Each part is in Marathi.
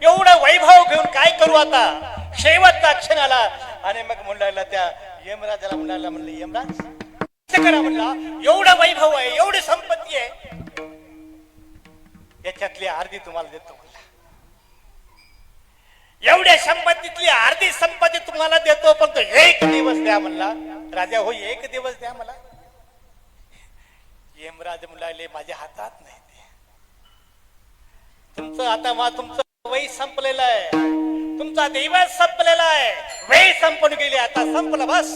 एवढं वैभव घेऊन काय करू आता? शेवटचा क्षण आला आणि मग म्हणला त्या यमराजाला म्हणलं यमराज करा म्हणला, एवढं वैभव आहे, एवढी संपत्ती आहे, याच्यातली अर्धी तुम्हाला देतो म्हणला. एवढ्या संपत्तीतली अर्धी संपत्ती तुम्हाला देतो, पण तो एक दिवस द्या म्हणला. राजा हो, एक दिवस द्या मला. यमराज म्हणाले माझ्या हातात नाही ते. तुमचं आता तुमचं वय संपलेलं आहे, तुमचा दिवस संपलेला आहे, वेळ संपून गेली, आता संपलं बस.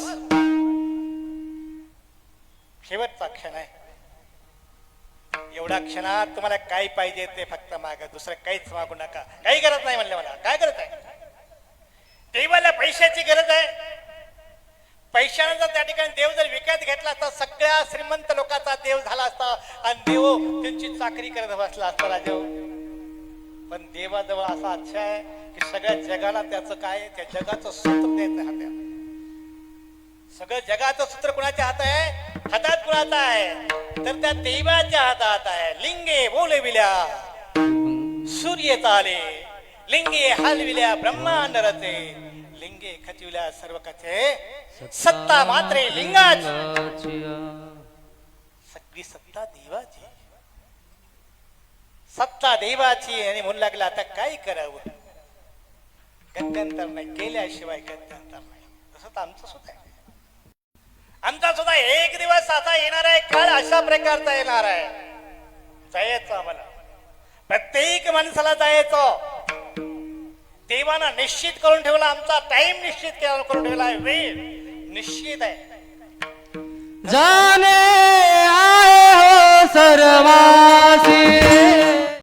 शेवटचा क्षण आहे. एवढ्या क्षणात तुम्हाला काय पाहिजे ते फक्त मागा, दुसरं काहीच मागू नका. काही गरज नाही म्हणले मला. काय गरज आहे? देवाला पैशाची गरज आहे. पैशाने जर त्या ठिकाणी देव जर विकत घेतला असता, सगळ्या श्रीमंत लोकांचा देव झाला असता आणि देव त्यांची चाकरी करत बसला असता राजा. पण देवाजवळ असा अच्छा आहे की सगळ्या जगाला त्याचं काय, त्या जगाचं सूत्र द्यायचं हातात. सगळं जगाचं सूत्र कुणाच्या हात आहे? हातात कुणाचा आहे? तर त्या देवाच्या हातात आहे. लिंगे बोलविल्या सूर्य चाले, लिंगे हलविल्या ब्रह्मांड रचे, लिंगे खचिवल्या सर्व कथे, सत्ता मात्रे लिंगाची. सगळी सत्ता देवाची, सत्ता देवाची. आणि म्हणू लागला आता काय करावं? गत्यंतर नाही, केल्याशिवाय गत्यंतर नाही. तसं तर आमचं सुद्धा आहे. आमचा सुद्धा एक दिवस असा येणार आहे, काळ अशा प्रकारचा येणार आहे. जायचं आम्हाला, प्रत्येक माणसाला जायचं. देवानं निश्चित करून ठेवला, आमचा टाइम निश्चित करून ठेवला आहे, वेळ निश्चित आहे. जाने आए हो सर्वासी